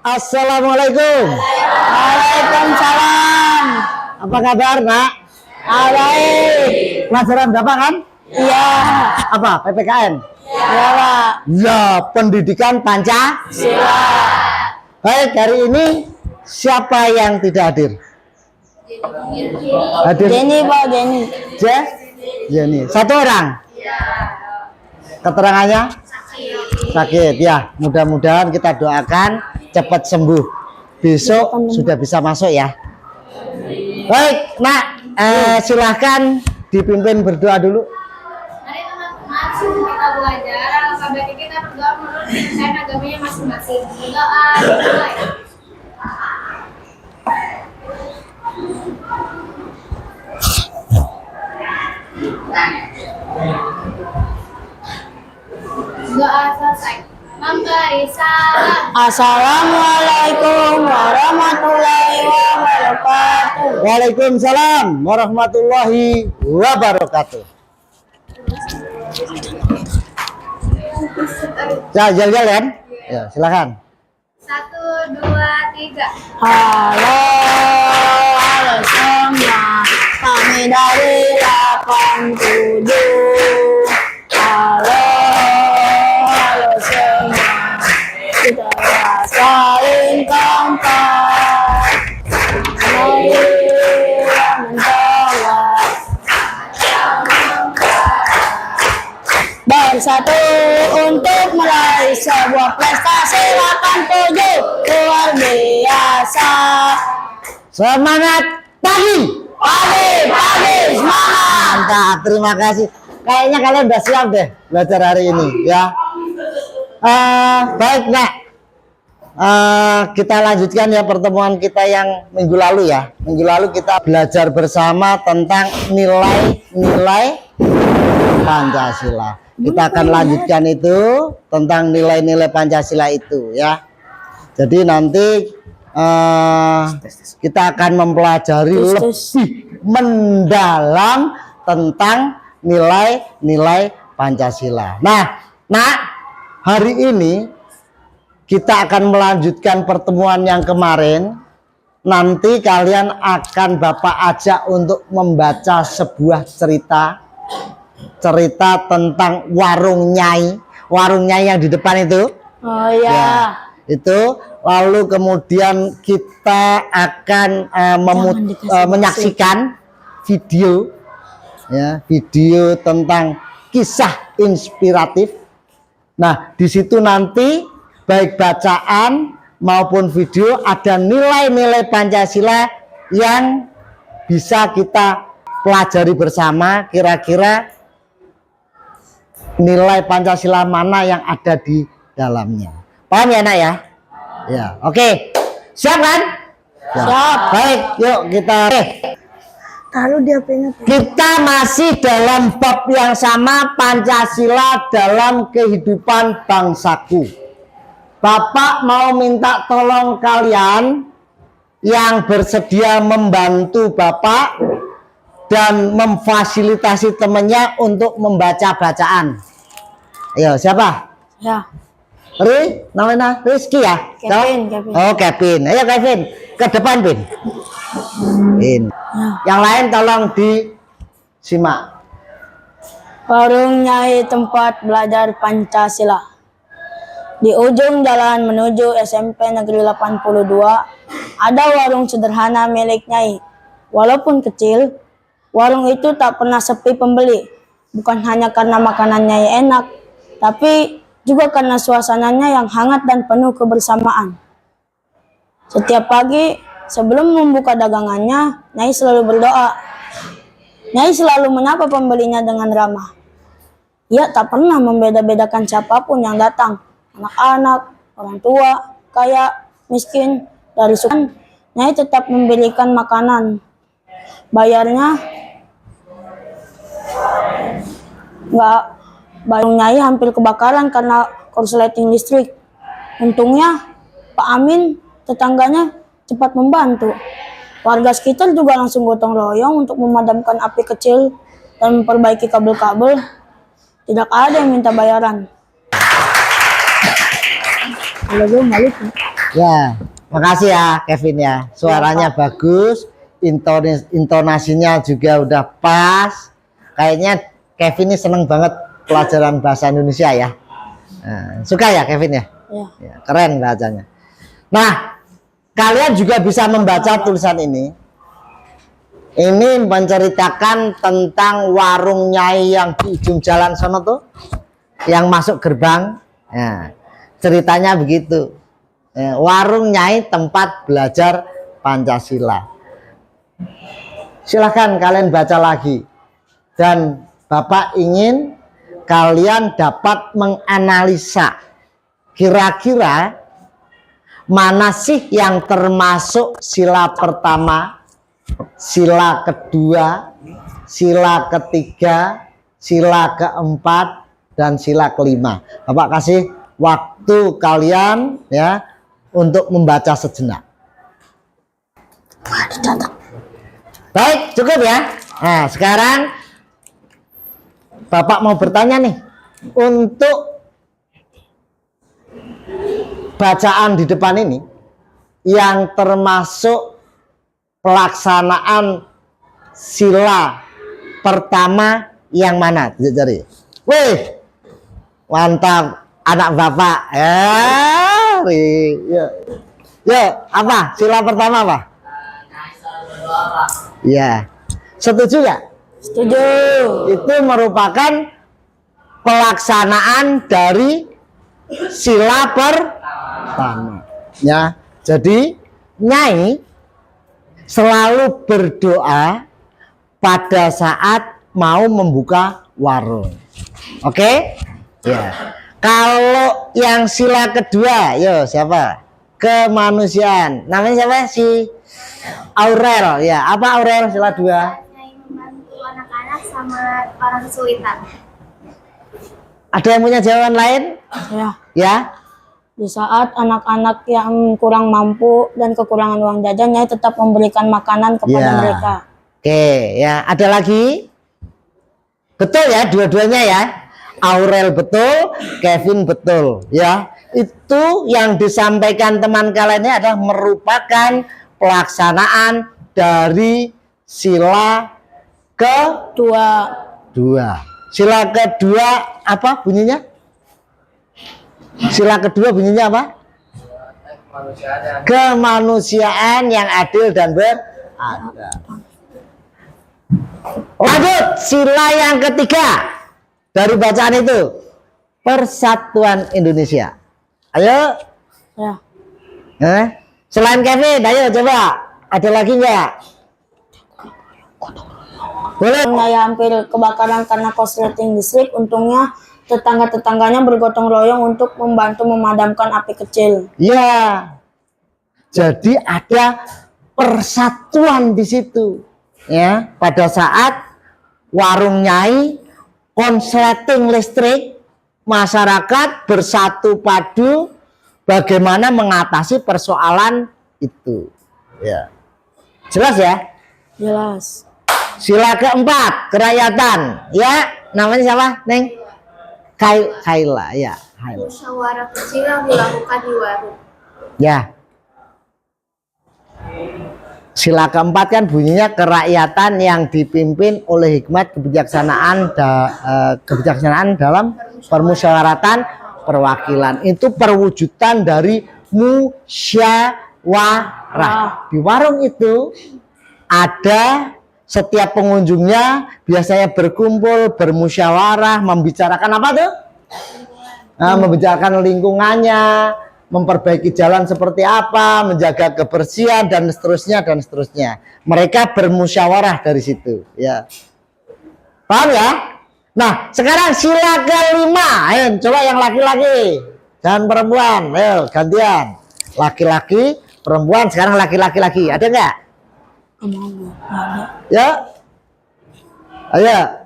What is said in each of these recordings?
Assalamualaikum. Waalaikumsalam. Apa kabar, Nak? Baik. Pelajaran berapa kan? Iya. Apa? PPKN? Iya, Pak. Ya, pendidikan Pancasila. Baik, hari ini siapa yang tidak hadir? Hadir? Jenny, Pak, Jenny. Jenny. Satu orang? Keterangannya? Sakit. Ya, mudah-mudahan kita doakan cepat sembuh. Besok sudah bisa masuk ya. Baik, Nak, silahkan dipimpin berdoa dulu. Mari teman-teman, sebelum kita belajar, alangkah baiknya kita berdoa menurut kepercayaan agamanya masing-masing. Berdoa, dimulai. Doa selesai. Memberi salam. Assalamualaikum warahmatullahi wabarakatuh. Waalaikumsalam warahmatullahi wabarakatuh. Ya, jalan-jalan. Ya, silakan. 1, 2, 3. Halo semua, kami dari 87. Halo semua, kita saling kompak. Marilah mencoba bersatu untuk meraih sebuah prestasi 87 luar biasa. Semangat pagi. Pagi, semangat. Mantap, terima kasih. Kayaknya kalian udah siap deh belajar hari ini ya. Baik, Nak. Kita lanjutkan ya pertemuan kita yang minggu lalu ya. Minggu lalu kita belajar bersama tentang nilai-nilai Pancasila. Kita akan lanjutkan itu tentang nilai-nilai Pancasila itu ya. Jadi nanti kita akan mempelajari lebih mendalam tentang nilai-nilai Pancasila. Nah, hari ini kita akan melanjutkan pertemuan yang kemarin. Nanti kalian akan Bapak ajak untuk membaca sebuah cerita tentang warung nyai yang di depan itu. Oh iya. Ya, itu lalu kemudian kita akan menyaksikan video tentang kisah inspiratif. Nah, di situ nanti baik bacaan maupun video ada nilai-nilai Pancasila yang bisa kita pelajari bersama. Kira-kira nilai Pancasila mana yang ada di dalamnya. Paham ya, Nak ya? Ya, oke. Siap kan? Siap. Baik, yuk kita. Taruh di HP-nya. Kita masih dalam bab yang sama, Pancasila dalam kehidupan bangsaku. Bapak mau minta tolong kalian yang bersedia membantu Bapak dan memfasilitasi temannya untuk membaca bacaan. Ayo, siapa? Ya. Namanya Rizky ya? Kevin. Oh, Kevin. Ayo Kevin, ke depan, Bin. Yang lain tolong disimak. Warung Nyai tempat belajar Pancasila. Di ujung jalan menuju SMP Negeri 82, ada warung sederhana milik Nyai. Walaupun kecil, warung itu tak pernah sepi pembeli. Bukan hanya karena makanan Nyai enak, tapi juga karena suasananya yang hangat dan penuh kebersamaan. Setiap pagi, sebelum membuka dagangannya, Nyai selalu berdoa. Nyai selalu menyapa pembelinya dengan ramah. Ia tak pernah membeda-bedakan siapapun yang datang. Anak-anak, orang tua, kaya, miskin, dari suku. Nyai tetap memberikan makanan. Bayarnya warung Nyai hampir kebakaran karena korsleting listrik. Untungnya Pak Amin, tetangganya, cepat membantu. Warga sekitar juga langsung gotong royong untuk memadamkan api kecil dan memperbaiki kabel-kabel. Tidak ada yang minta bayaran. Kalau gue malu. Ya, makasih ya Kevin ya. Suaranya bagus, intonasinya juga udah pas. Kayaknya Kevin ini seneng banget pelajaran bahasa Indonesia ya. Nah, suka ya Kevin ya? Ya. Ya, keren bacanya. Nah, kalian juga bisa membaca tulisan ini. Ini menceritakan tentang warung nyai yang di ujung jalan sana tuh, yang masuk gerbang. Nah, ceritanya begitu. Warung nyai tempat belajar Pancasila. Silahkan kalian baca lagi. Dan Bapak ingin kalian dapat menganalisa kira-kira mana sih yang termasuk sila pertama, sila kedua, sila ketiga, sila keempat, dan sila kelima. Bapak kasih waktu kalian ya untuk membaca sejenak. Baik, cukup ya. Nah, sekarang Bapak mau bertanya nih, untuk bacaan di depan ini yang termasuk pelaksanaan sila pertama yang mana? Jari. Wih, mantap anak Bapak. Ya, apa? Sila pertama apa? Ya, setuju nggak? Setuju. Itu merupakan pelaksanaan dari sila pertama. Ya, jadi nyai selalu berdoa pada saat mau membuka warung. Oke? Ya. Kalau yang sila kedua, yo siapa? Kemanusiaan. Namanya siapa? Si Aurel. Ya, apa Aurel sila 2? Nyai membantu anak-anak sama orang kesulitan. Ada yang punya jawaban lain? Ya. Ya. Di saat anak-anak yang kurang mampu dan kekurangan uang jajan, Nyai tetap memberikan makanan kepada Ya. mereka. Oke, ya. Ada lagi? Betul ya, dua-duanya ya. Aurel betul, Kevin betul, ya. Itu yang disampaikan teman kalian ini adalah merupakan pelaksanaan dari sila kedua. Sila kedua apa bunyinya? Sila kedua bunyinya apa? Kemanusiaan yang adil dan beradab. Lanjut, sila yang ketiga dari bacaan itu, Persatuan Indonesia. Ayo. Ya. Selain Kevin, ayo coba. Ada lagi nggak? Boleh. Nyai hampir kebakaran karena korsleting listrik. Untungnya tetangga-tetangganya bergotong royong untuk membantu memadamkan api kecil. Ya. Jadi ada persatuan di situ. Ya, pada saat warung nyai konsleting listrik, masyarakat bersatu padu bagaimana mengatasi persoalan itu. Ya. Jelas ya? Jelas. Sila keempat, kerakyatan. Ya, namanya siapa, Neng? Kaila, ya. Kaila. Musyawarah kecil yang dilakukan di warung. Ya. Sila keempat kan bunyinya kerakyatan yang dipimpin oleh hikmat kebijaksanaan dalam permusyawaratan perwakilan. Itu perwujudan dari musyawarah. Di warung itu ada setiap pengunjungnya biasanya berkumpul, bermusyawarah, membicarakan apa tuh? Membicarakan lingkungannya, memperbaiki jalan seperti apa, menjaga kebersihan dan seterusnya dan seterusnya. Mereka bermusyawarah dari situ, ya. Paham ya? Nah, sekarang sila kelima. Ayo, coba yang laki-laki dan perempuan. Ayo, gantian. Laki-laki, perempuan, sekarang laki-laki lagi. Ada nggak? Ya. Ayo.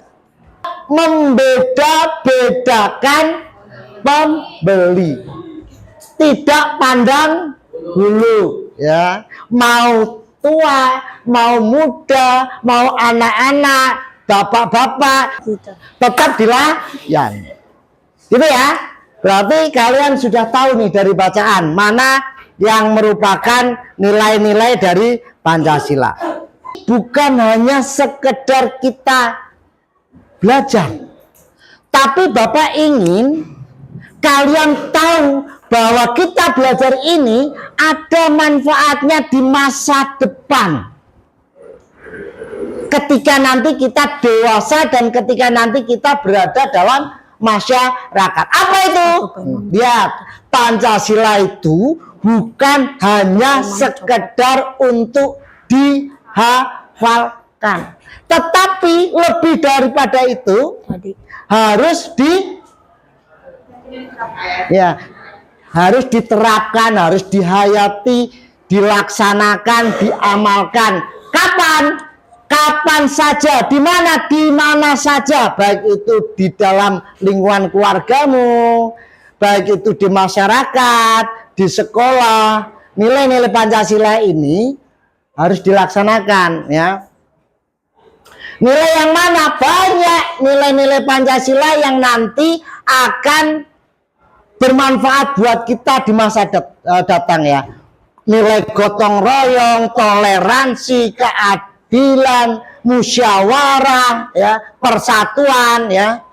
Membeda-bedakan pembeli. Tidak pandang bulu, ya. Mau tua, mau muda, mau anak-anak, bapak-bapak, tetap dilayani. Gitu ya. Berarti kalian sudah tahu nih dari bacaan mana yang merupakan nilai-nilai dari Pancasila. Bukan hanya sekedar kita belajar, tapi Bapak ingin kalian tahu bahwa kita belajar ini ada manfaatnya di masa depan. Ketika nanti kita dewasa dan ketika nanti kita berada dalam masyarakat. Apa itu? Lihat, Pancasila itu bukan hanya sekedar untuk dihafalkan, tetapi lebih daripada itu harus harus diterapkan, harus dihayati, dilaksanakan, diamalkan. Kapan? Kapan saja, di mana saja, baik itu di dalam lingkungan keluargamu, baik itu di masyarakat, di sekolah. Nilai-nilai Pancasila ini harus dilaksanakan, ya. Nilai yang mana? Banyak nilai-nilai Pancasila yang nanti akan bermanfaat buat kita di masa datang, ya. Nilai gotong royong, toleransi, keadilan, musyawarah, ya, persatuan, ya,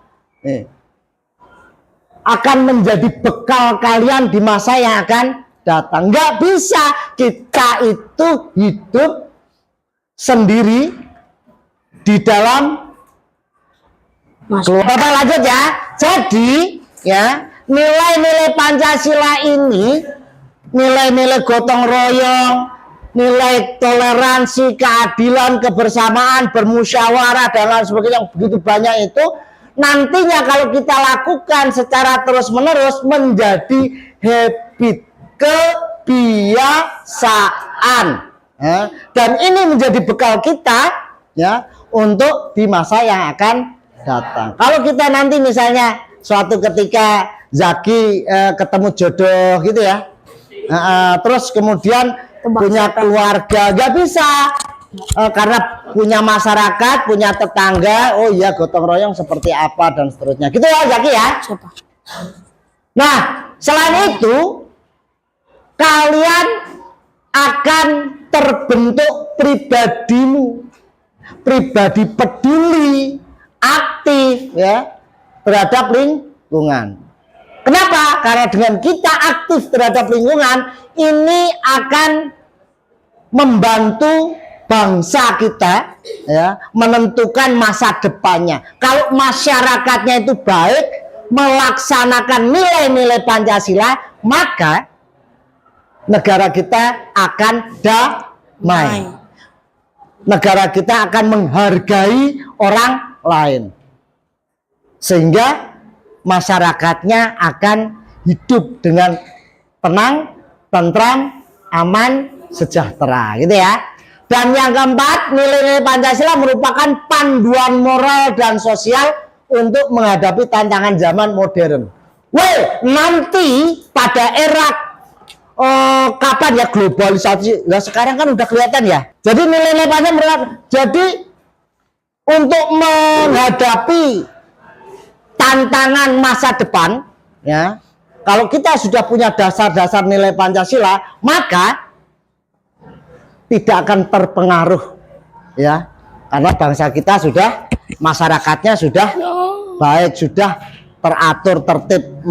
akan menjadi bekal kalian di masa yang akan datang. Nggak bisa kita itu hidup sendiri di dalam keluarga. Lanjut ya. Jadi, ya, nilai-nilai Pancasila ini, nilai-nilai gotong royong, nilai toleransi, keadilan, kebersamaan, bermusyawarah dan lain sebagainya yang begitu banyak itu nantinya kalau kita lakukan secara terus-menerus menjadi habit, kebiasaan, ya. Dan ini menjadi bekal kita, ya, untuk di masa yang akan datang. Kalau kita nanti misalnya suatu ketika Zaki ketemu jodoh gitu, ya, terus kemudian punya keluarga, gak bisa, karena punya masyarakat, punya tetangga, oh iya gotong royong seperti apa dan seterusnya gitu, ya Zaki, ya. Nah, selain itu kalian akan terbentuk pribadimu, pribadi peduli, aktif, ya, terhadap lingkungan. Kenapa? Karena dengan kita aktif terhadap lingkungan, ini akan membantu bangsa kita, ya, menentukan masa depannya. Kalau masyarakatnya itu baik, melaksanakan nilai-nilai Pancasila, maka negara kita akan damai. Negara kita akan menghargai orang lain. Sehingga masyarakatnya akan hidup dengan tenang, tentram, aman, sejahtera, gitu ya. Dan yang keempat, nilai-nilai Pancasila merupakan panduan moral dan sosial untuk menghadapi tantangan zaman modern. Nanti pada era kapan ya globalisasi? Nah, sekarang kan udah kelihatan, ya. Jadi nilai-nilai Pancasila, jadi untuk menghadapi tantangan masa depan, ya, kalau kita sudah punya dasar-dasar nilai Pancasila, maka tidak akan terpengaruh, ya, karena bangsa kita sudah, masyarakatnya sudah baik, sudah teratur, tertib,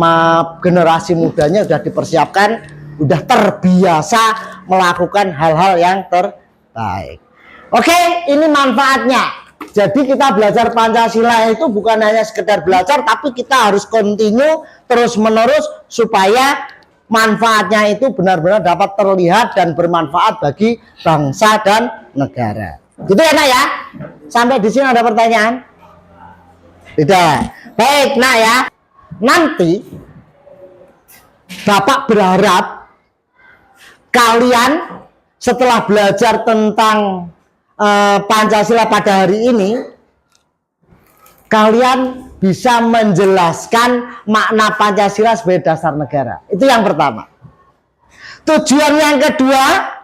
generasi mudanya sudah dipersiapkan, sudah terbiasa melakukan hal-hal yang terbaik. Oke, ini manfaatnya. Jadi kita belajar Pancasila itu bukan hanya sekedar belajar, tapi kita harus continue terus-menerus supaya manfaatnya itu benar-benar dapat terlihat dan bermanfaat bagi bangsa dan negara. Gitu ya, Nak, ya? Sampai di sini ada pertanyaan? Tidak. Baik, Nak, ya. Nanti Bapak berharap kalian setelah belajar tentang Pancasila pada hari ini, kalian bisa menjelaskan makna Pancasila sebagai dasar negara. Itu yang pertama. Tujuan yang kedua,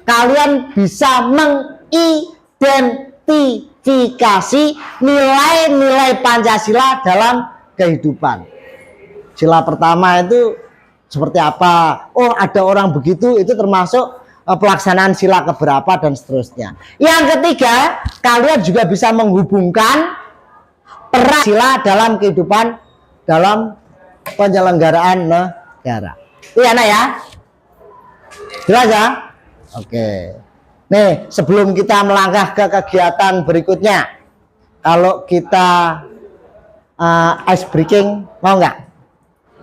kalian bisa mengidentifikasi nilai-nilai Pancasila dalam kehidupan. Sila pertama itu seperti apa. Oh, ada orang begitu, itu termasuk pelaksanaan sila keberapa dan seterusnya. Yang ketiga, kalian juga bisa menghubungkan peran sila dalam kehidupan dalam penyelenggaraan negara. Iya, anak ya? Jelas ya? Oke. Nih, sebelum kita melangkah ke kegiatan berikutnya, kalau kita ice breaking, mau nggak?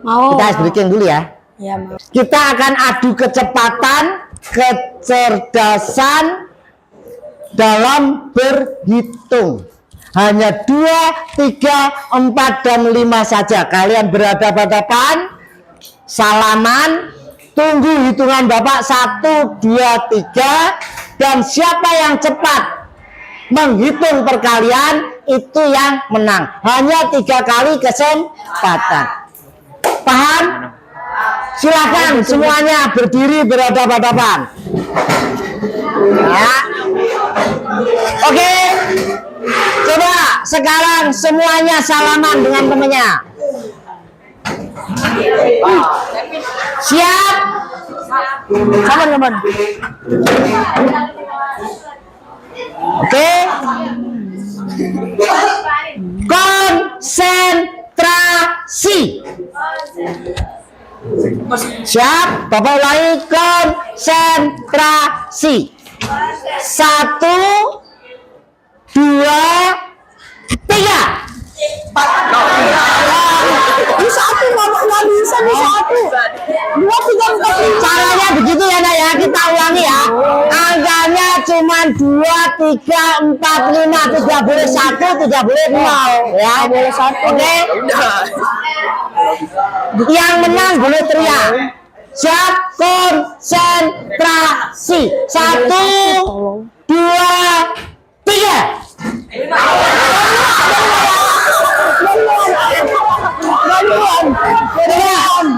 Mau. Kita ice breaking dulu ya. Ya, mau. Kita akan adu kecepatan, kecerdasan dalam berhitung. Hanya 2, 3, 4, dan 5 saja. Kalian berhadapan-hadapan, salaman, tunggu hitungan Bapak 1, 2, 3, dan siapa yang cepat menghitung perkalian itu yang menang. Hanya 3 kali kesempatan. Paham? Silakan semuanya berdiri berhadapan-hadapan. Ya. Oke. Coba sekarang semuanya salaman dengan temannya. Siap? Sabar. Oke. Konsentrasi. Siap? Bapak ulangi, konsentrasi. 1, 2, 3. Di satu nggak bisa di satu. 2, 3, 4, 5. Caranya begitu ya nak ya, kita ulangi ya. Angkanya cuma 2, 3, 4, 5. Tidak boleh 1, tidak boleh 0 ya. Boleh 1. Oke. Yang menang boleh teriak. Siap, konsentrasi. 1, 2, 3.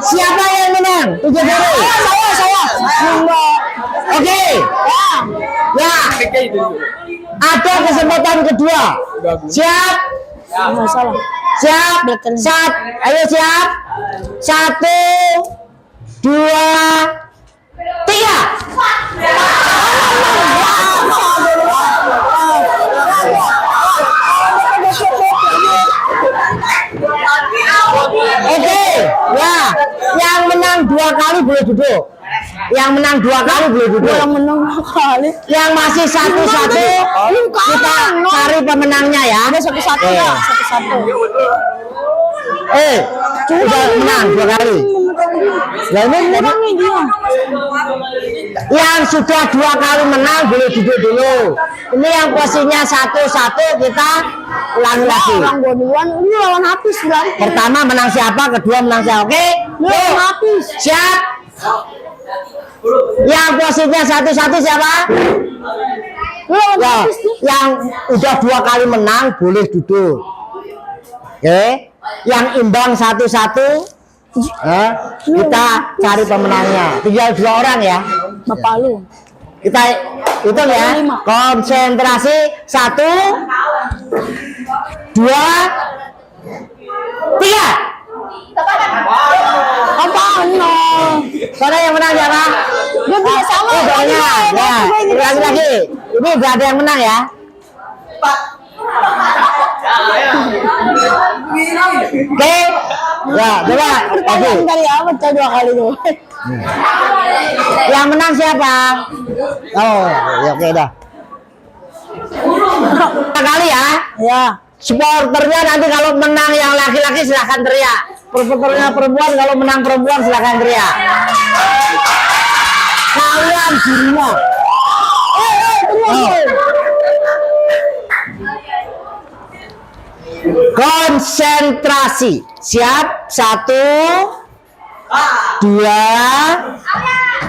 Siapa yang menang? 3 jari. Saya. Oke. Ya. Ada kesempatan kedua. Siap. Masalah. Siap. Ayo siap. 1, 2, 3. Oke, ya, yang menang 2 kali boleh duduk. Yang menang 2 kali boleh duduk. Yang menang 2 kali. Yang masih 1-1, kita cari pemenangnya ya. Satu-satu ya. Satu-satu. Sudah menang 2 kali. Menangnya dia. Yang sudah 2 kali menang boleh duduk dulu. Ini yang posisinya 1-1, kita ulangi lagi. Orang gua duluan, ini lawan Hafiz berarti. Pertama menang siapa, kedua menang siapa. Oke? Lawan Hafiz. Siap. Yang posisinya 1-1 siapa? Lawan Ya, Hafiz nih. yang udah 2 kali menang boleh duduk. Oke? Yang imbang 1-1, kita cari pemenangnya. Tinggal 2 orang ya. Bapak lu. Kita hitung ya. Konsentrasi. 1, 2, 3. Apaan no? Soalnya yang menang siapa? Dia juga sama. Soalnya ya. Ulangi lagi. Ini gak ada yang menang ya. Oke. Ya, coba lagi. Dari apa? 2 kali tuh. Yang menang siapa? Oh, ya oke dah. 2 kali ya. Ya. Supporternya nanti kalau menang yang laki-laki silahkan teriak. Supporternya perempuan kalau menang perempuan silahkan teriak. Kalian semua. Konsentrasi. Siap. 1, 2, 3.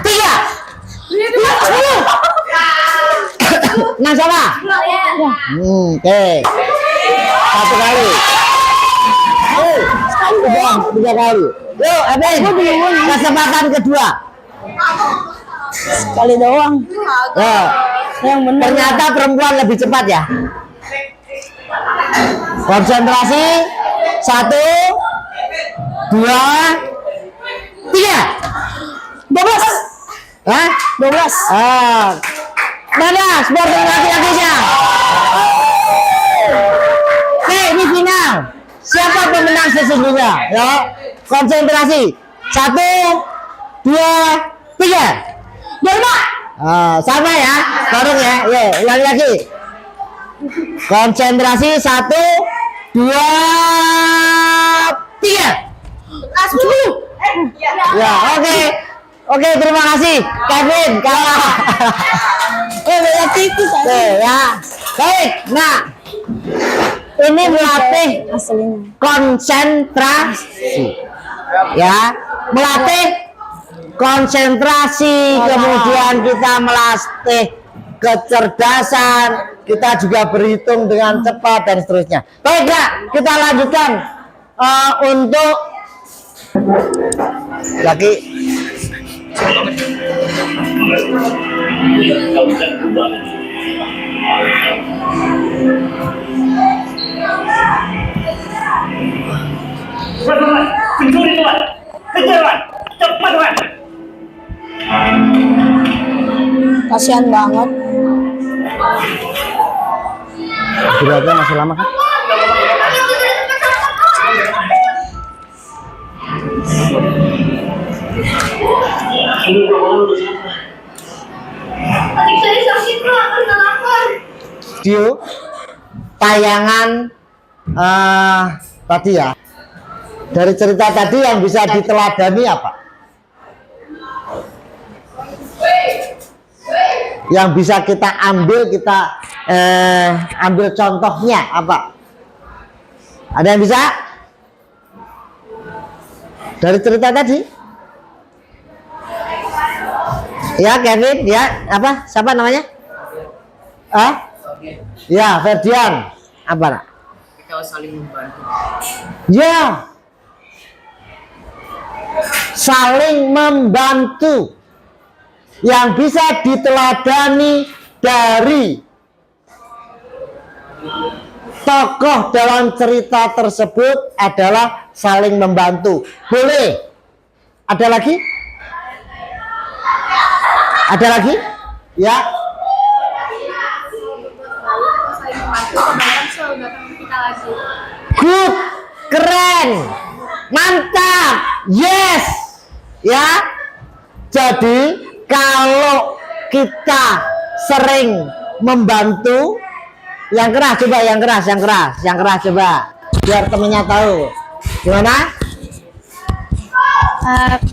Nah siapa? Oke. 1 kali. Udah 3 kali. Yuk, Aben. Kesempatan kedua. Sekali doang. Ya. Yang benar. Ternyata perempuan lebih cepat ya. Konsentrasi. 1, 2, 3. 12. Hah? 12. Mana sport laki-lakinya? Oke, ini final. Siapa pemenang sesungguhnya? Ya, konsentrasi. 1, 2, 3. Sama ya, bareng ya. Ye, ulangi lagi. Konsentrasi 1, 2, 3. Ya, oke. Oke, terima kasih. Kevin kalah. Beda tipis aja. Oke, ya. Baik. Nah, ini melatih Aslinya. konsentrasi. Ya, melatih konsentrasi, kemudian kita melatih kecerdasan, kita juga berhitung dengan cepat dan seterusnya. Baik, Kak, kita lanjutkan untuk lagi. Pencuri teman, kejar teman, cepat teman. Kasihan banget. Durasinya masih lama kan? Adik saya sakit Pak, karena lapar. Video tayangan tadi ya, dari cerita tadi yang bisa diteladani apa? Yang bisa kita ambil, ambil contohnya apa? Ada yang bisa? Dari cerita tadi? Ya, Kevin, ya, apa? Siapa namanya? Ya, Ferdian. Apa nak? Kita saling membantu. Ya, saling membantu. Yang bisa diteladani dari tokoh dalam cerita tersebut adalah saling membantu. Boleh? Ada lagi? Ada lagi? Ya. Good, keren, mantap, yes, ya. Jadi kalau kita sering membantu, yang keras coba, yang keras coba, biar temennya tahu. Gimana?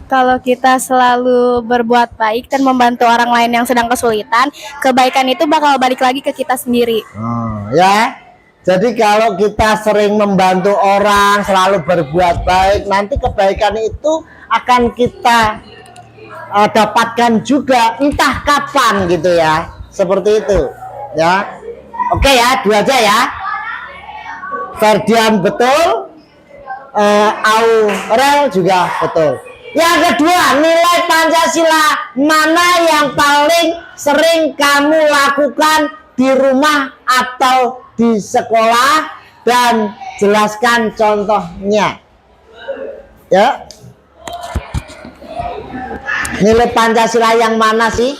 Kalau kita selalu berbuat baik dan membantu orang lain yang sedang kesulitan, kebaikan itu bakal balik lagi ke kita sendiri. Ya. Jadi kalau kita sering membantu orang, selalu berbuat baik, nanti kebaikan itu akan kita dapatkan juga entah kapan gitu ya. Seperti itu. Ya. Oke ya, 2 aja ya. Ferdian betul. Aurel juga betul. Yang kedua, nilai Pancasila mana yang paling sering kamu lakukan di rumah atau di sekolah, dan jelaskan contohnya. Ya. Nilai Pancasila yang mana sih?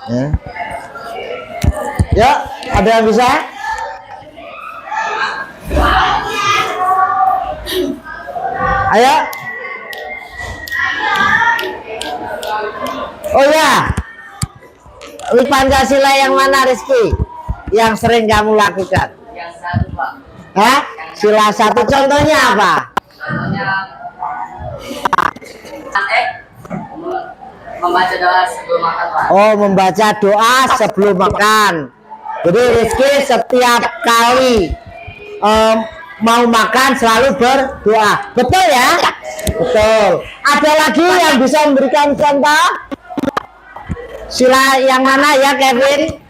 Ya. Ya, ada yang bisa? Ayo. Oh ya, nilai Pancasila yang mana, Rizky? Yang sering kamu lakukan? Yang satu Pak. Hah? Sila 1, contohnya apa? Contohnya membaca doa sebelum makan Pak. Oh, membaca doa sebelum makan. Jadi Rizky setiap kali mau makan selalu berdoa. Betul ya? Betul. Ada lagi yang bisa memberikan contoh? Sila yang mana ya, Kevin?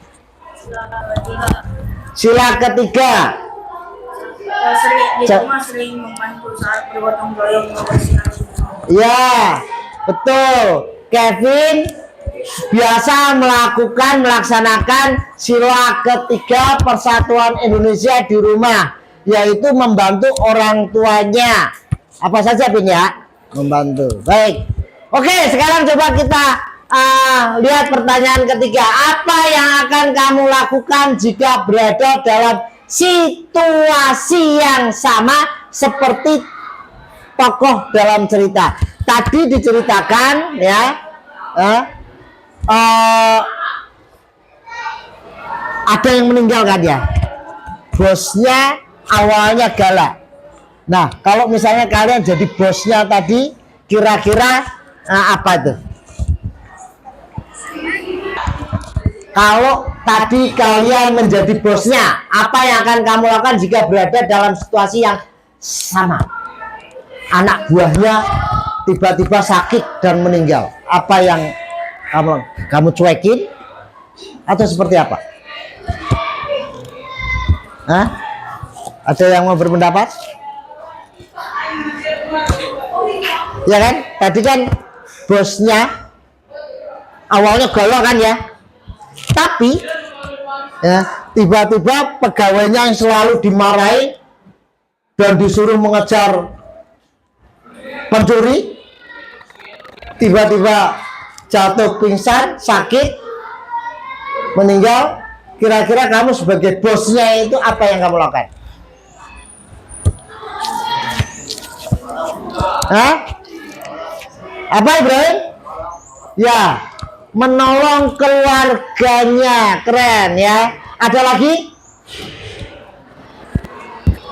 Sila ketiga. Sering membantu saat bergotong royong membersihkan. Ya, betul. Kevin biasa melaksanakan sila ketiga Persatuan Indonesia di rumah, yaitu membantu orang tuanya. Apa saja, Bin ya? Membantu. Baik. Oke, sekarang coba kita lihat pertanyaan ketiga. Apa yang akan kamu lakukan jika berada dalam situasi yang sama seperti tokoh dalam cerita? Tadi diceritakan ya, ada yang meninggal kan ya, bosnya awalnya galak. Nah, kalau misalnya kalian jadi bosnya tadi, kira-kira apa itu? Kalau tadi kalian menjadi bosnya, apa yang akan kamu lakukan jika berada dalam situasi yang sama? Anak buahnya tiba-tiba sakit dan meninggal. Apa yang kamu cuekin? Atau seperti apa? Hah? Ada yang mau berpendapat? Ya kan? Tadi kan bosnya awalnya galak kan ya? Tapi ya, tiba-tiba pegawainya yang selalu dimarahi dan disuruh mengejar pencuri tiba-tiba jatuh pingsan, sakit, meninggal. Kira-kira kamu sebagai bosnya itu apa yang kamu lakukan? Hah? Apa Ibrahim? Ya, menolong keluarganya. Keren ya. Ada lagi?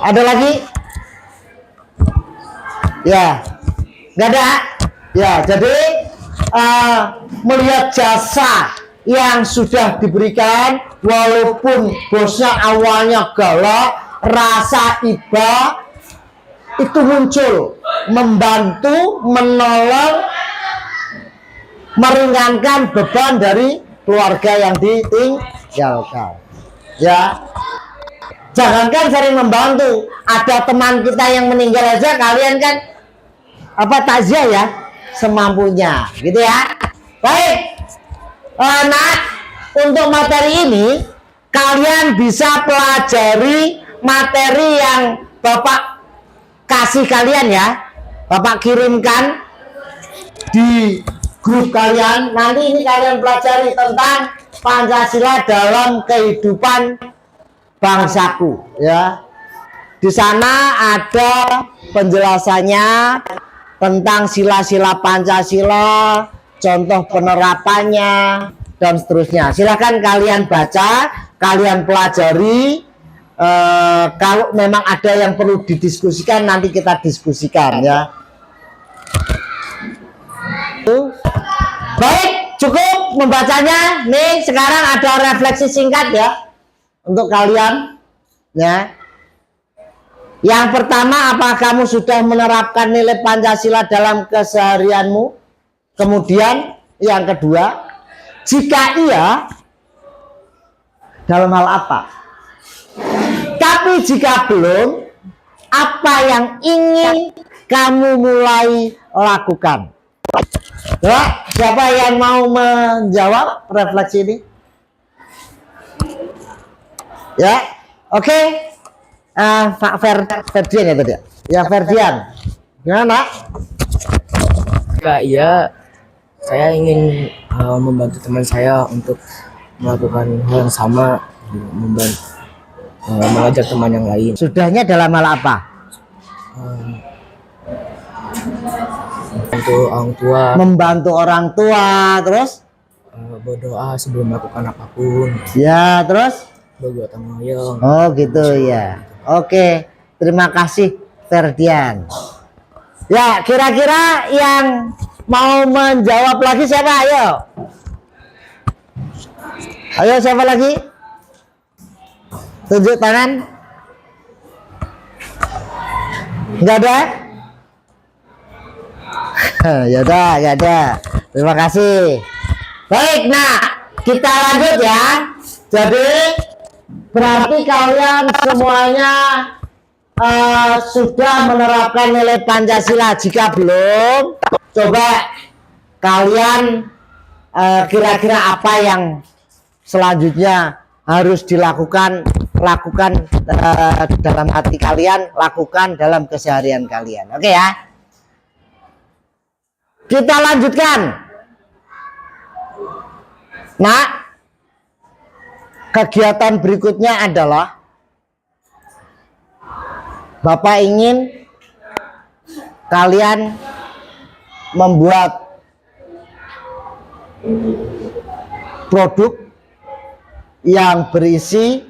Ada lagi? Ya, nggak ada. Ya, jadi melihat jasa yang sudah diberikan, walaupun bosnya awalnya galak, rasa iba itu muncul, membantu, menolong, meringankan beban dari keluarga yang ditinggalkan. Ya, jangankan sering membantu, ada teman kita yang meninggal aja, kalian kan takziah ya, semampunya, gitu ya. Baik, nah untuk materi ini kalian bisa pelajari materi yang Bapak kasih kalian ya, Bapak kirimkan di grup kalian. Nanti ini kalian pelajari tentang Pancasila dalam kehidupan bangsaku ya. Di sana ada penjelasannya tentang sila-sila Pancasila, contoh penerapannya dan seterusnya. Silakan kalian baca, kalian pelajari. Kalau memang ada yang perlu didiskusikan, nanti kita diskusikan ya. Baik, cukup membacanya. Nih sekarang ada refleksi singkat ya untuk kalian ya. Yang pertama, apakah kamu sudah menerapkan nilai Pancasila dalam keseharianmu? Kemudian yang kedua, jika iya, dalam hal apa? Tapi jika belum, apa yang ingin kamu mulai lakukan? Ya, siapa yang mau menjawab refleksi ini? Ya, oke. Pak Ferdian ya tadi. Ya Ferdian, gimana? Kak, iya, saya ingin membantu teman saya untuk melakukan hal yang sama, membantu mengajar teman yang lain. Sudahnya dalam hal apa? Membantu orang tua, terus berdoa sebelum melakukan apapun. ya, terus Bergotong royong. oh gitu ya. Oke, terima kasih Ferdian. Ya, kira-kira yang mau menjawab lagi siapa? Ayo siapa lagi? Tunjuk tangan. Enggak ada? Ya ada. Terima kasih. Baik, nah kita lanjut ya. Jadi berarti kalian semuanya sudah menerapkan nilai Pancasila. Jika belum, coba kalian kira-kira apa yang selanjutnya harus dilakukan, dalam hati kalian, lakukan dalam keseharian kalian. Oke ya. Kita lanjutkan. Nah, kegiatan berikutnya adalah Bapak ingin kalian membuat produk yang berisi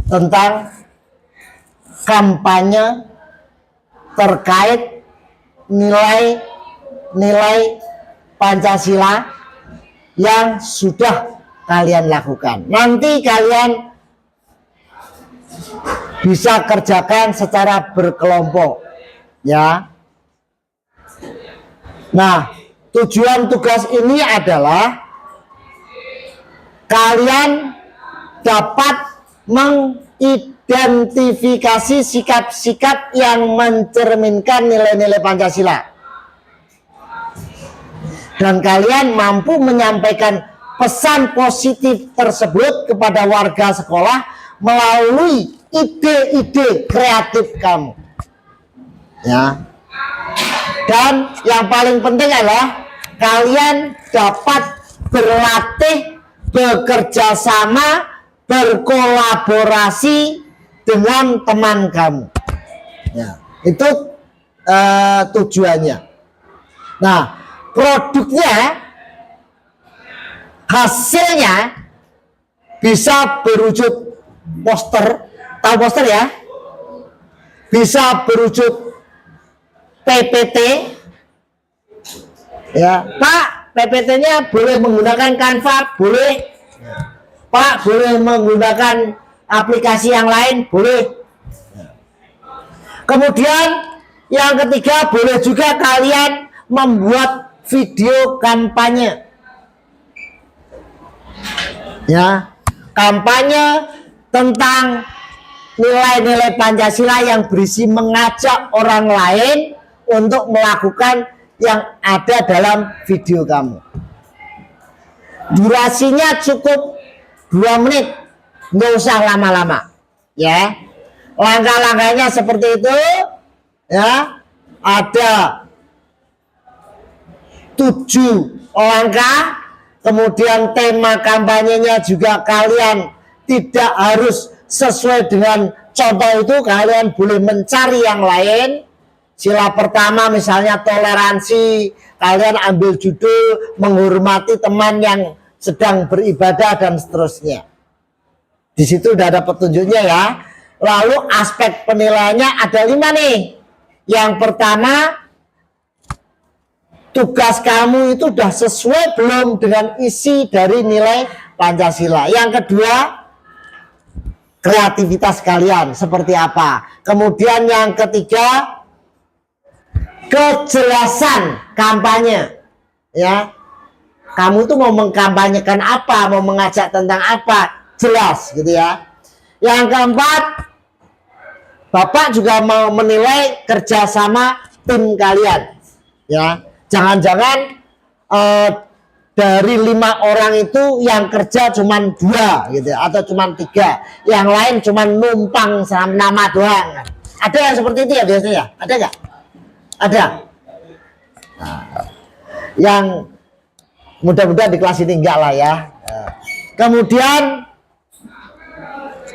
tentang kampanye terkait nilai-nilai Pancasila yang sudah kalian lakukan. Nanti kalian bisa kerjakan secara berkelompok, ya. Nah, tujuan tugas ini adalah kalian dapat mengidentifikasi sikap-sikap yang mencerminkan nilai-nilai Pancasila. Dan kalian mampu menyampaikan pesan positif tersebut kepada warga sekolah melalui ide-ide kreatif kamu, ya. Dan yang paling penting adalah kalian dapat berlatih bekerja sama, berkolaborasi dengan teman kamu, ya. Itu tujuannya. Nah, produknya, hasilnya bisa berwujud poster. Tahu poster ya? Bisa berwujud PPT. Ya, Pak, PPT-nya boleh menggunakan Canva? Boleh. Pak, boleh menggunakan aplikasi yang lain? Boleh. Kemudian yang ketiga, boleh juga kalian membuat video kampanye. Ya, kampanye tentang nilai-nilai Pancasila yang berisi mengajak orang lain untuk melakukan yang ada dalam video kamu. Durasinya cukup 2 menit, nggak usah lama-lama, ya. Langkah-langkahnya seperti itu, ya. Ada 7 langkah. Kemudian tema kampanyenya juga kalian tidak harus sesuai dengan contoh itu, kalian boleh mencari yang lain. Sila pertama misalnya toleransi, kalian ambil judul menghormati teman yang sedang beribadah dan seterusnya. Di situ udah ada petunjuknya, ya. Lalu aspek penilaiannya ada 5 nih. Yang pertama, tugas kamu itu udah sesuai belum dengan isi dari nilai Pancasila. Yang kedua, kreativitas kalian seperti apa. Kemudian yang ketiga, kejelasan kampanye, ya. Kamu tuh mau mengkampanyekan apa, mau mengajak tentang apa, jelas gitu, ya. Yang keempat, Bapak juga mau menilai kerjasama tim kalian, ya. Jangan-jangan dari 5 orang itu yang kerja cuman 2 gitu, atau cuman 3, yang lain cuman numpang sama nama doang. Ada yang seperti itu ya biasanya? Ada nggak? Ada. Nah, yang mudah-mudahan di kelas ini enggak lah, ya. Kemudian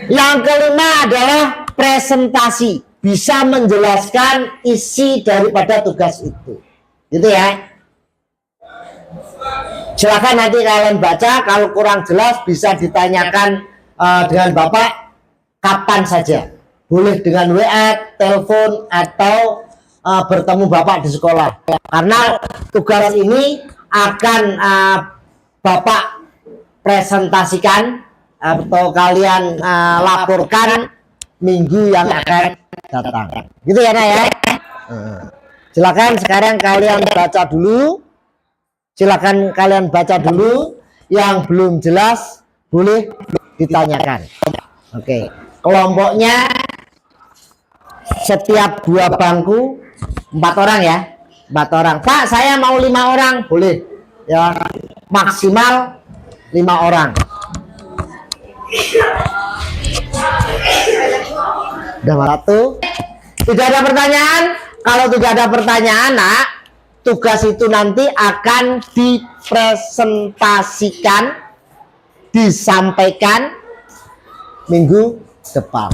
yang kelima adalah presentasi, bisa menjelaskan isi daripada tugas itu, gitu ya. Silakan nanti kalian baca, kalau kurang jelas bisa ditanyakan dengan Bapak kapan saja. Boleh dengan WA, telepon, atau bertemu Bapak di sekolah. Karena tugas ini akan Bapak presentasikan atau kalian laporkan minggu yang akan datang. Gitu ya, Nak, ya. Silakan sekarang kalian baca dulu. Silakan kalian baca dulu, yang belum jelas boleh ditanyakan. Oke, kelompoknya setiap 2 bangku 4 orang, ya. 4 orang. Pak, saya mau 5 orang, boleh, ya. Maksimal 5 orang. Udah 1. Tidak ada pertanyaan? Kalau tidak ada pertanyaan, Nak, tugas itu nanti akan dipresentasikan, disampaikan minggu depan.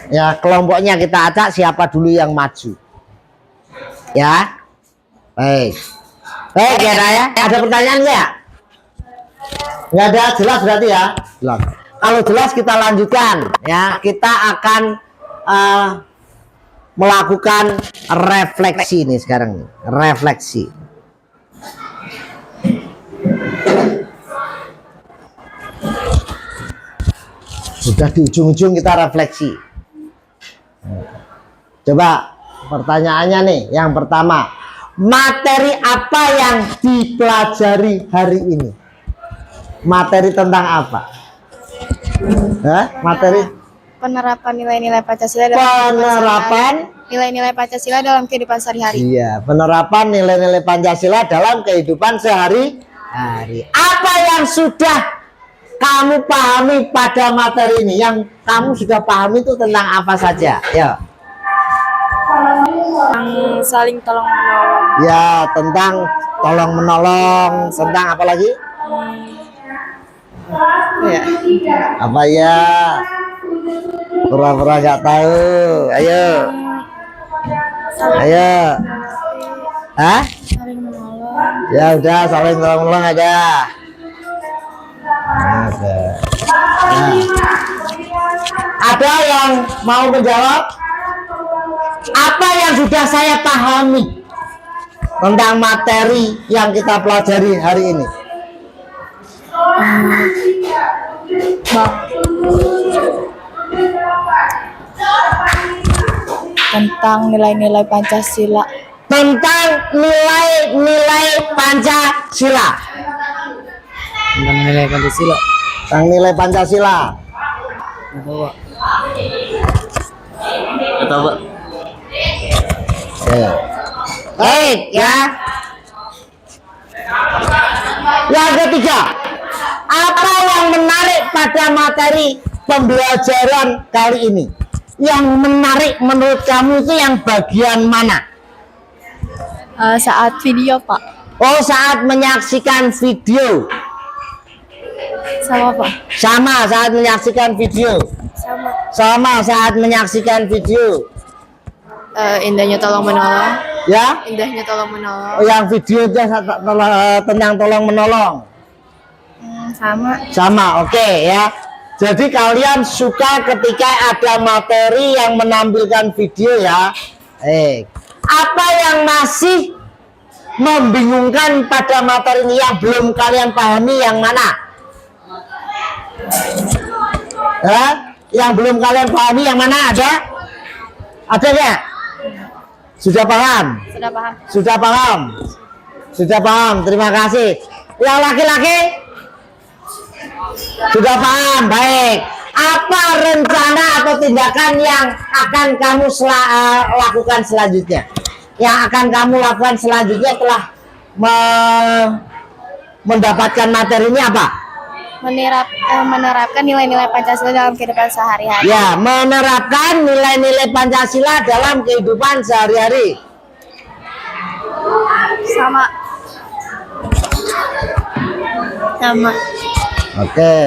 Ya, kelompoknya kita acak siapa dulu yang maju. Ya. Baik. Baik ya, ya. Ada pertanyaan nggak? Nggak ada, jelas berarti ya. Jelas. Kalau jelas kita lanjutkan ya. Kita akan melakukan refleksi nih sekarang nih. Refleksi. Sudah di ujung-ujung kita refleksi. Coba pertanyaannya nih, yang pertama, materi apa yang dipelajari hari ini? Materi tentang apa? Materi Penerapan nilai-nilai Pancasila dalam penerapan nilai-nilai Pancasila dalam kehidupan sehari-hari. Iya, penerapan nilai-nilai Pancasila dalam kehidupan sehari-hari. Apa yang sudah kamu pahami pada materi ini? Yang kamu sudah pahami itu tentang apa saja? Ya. Yang saling tolong menolong. Ya, tentang tolong menolong, tentang apa lagi? Ya. Apa ya? Pura-pura nggak tahu. Ayo. Ayo. Hah? Saling menolong. Ya udah, saling tolong menolong aja. Ada. Nah. Ada yang mau menjawab? Apa yang sudah saya pahami tentang materi yang kita pelajari hari ini? Tentang nilai-nilai Pancasila. Tentang nilai-nilai Pancasila. Tentang nilai Pancasila. Tentang nilai Pancasila. Atau Pak? Baik ya. Yang ketiga, apa yang menarik pada materi pembelajaran kali ini? Yang menarik menurut kamu itu yang bagian mana? Saat video, Pak. Oh, saat menyaksikan video. Sama, Pak. Sama saat menyaksikan video. Sama saat menyaksikan video. Indahnya tolong menolong. Ya? Indahnya tolong menolong. Oh, yang video itu tentang tolong menolong. Sama, oke ya. Jadi kalian suka ketika ada materi yang menampilkan video ya. Apa yang masih membingungkan pada materi ini yang belum kalian pahami yang mana? Yang belum kalian pahami yang mana ada? Ada nggak? Sudah paham? Sudah paham. Sudah paham? Sudah paham, terima kasih. Yang laki-laki? Sudah paham, baik. Apa rencana atau tindakan yang akan kamu lakukan selanjutnya? Yang akan kamu lakukan selanjutnya setelah mendapatkan materi ini apa? Menerapkan nilai-nilai Pancasila dalam kehidupan sehari-hari. Ya, menerapkan nilai-nilai Pancasila dalam kehidupan sehari-hari. Sama. Oke.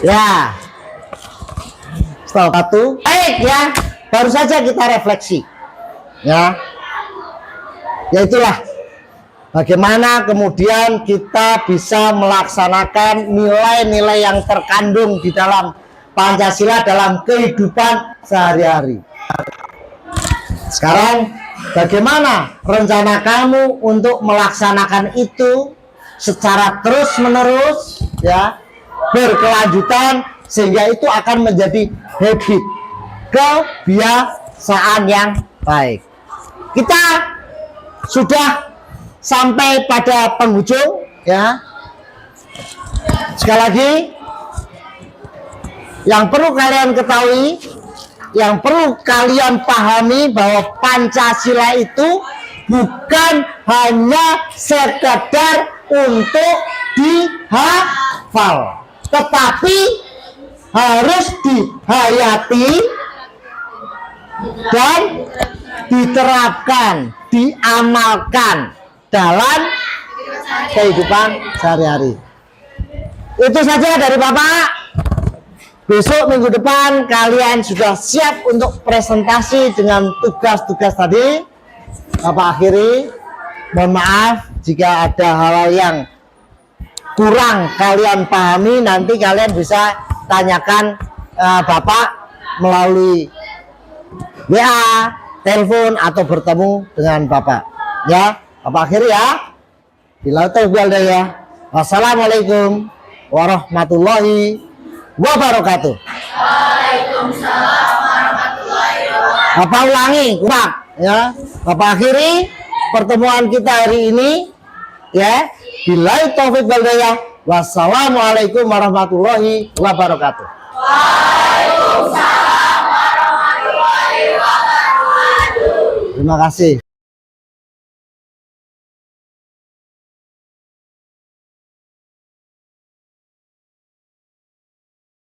Ya. Stop. Satu. Baik ya. Baru saja kita refleksi. Ya. Ya itulah. Bagaimana kemudian kita bisa melaksanakan nilai-nilai yang terkandung di dalam Pancasila dalam kehidupan sehari-hari. Sekarang bagaimana rencana kamu untuk melaksanakan itu secara terus-menerus ya, berkelanjutan sehingga itu akan menjadi habit, kebiasaan yang baik. Kita sudah sampai pada penghujung ya. Sekali lagi, yang perlu kalian ketahui, yang perlu kalian pahami bahwa Pancasila itu bukan hanya sekedar untuk dihafal, tetapi harus dihayati dan diterapkan, diamalkan dalam kehidupan sehari-hari. Itu saja dari Bapak. Besok minggu depan kalian sudah siap untuk presentasi dengan tugas-tugas tadi. Bapak akhiri, mohon maaf jika ada hal-hal yang kurang kalian pahami, nanti kalian bisa tanyakan Bapak melalui WA, telepon, atau bertemu dengan Bapak. Ya, Bapak akhiri ya. Bila ya. Wassalamualaikum warahmatullahi wabarakatuh. Waalaikumsalam warahmatullahi wabarakatuh. Bapak ulangi, kurang ya. Bapak akhiri pertemuan kita hari ini ya. Billahi taufik wal hidayah. Wassalamualaikum warahmatullahi wabarakatuh. Waalaikumsalam warahmatullahi wabarakatuh. Terima kasih.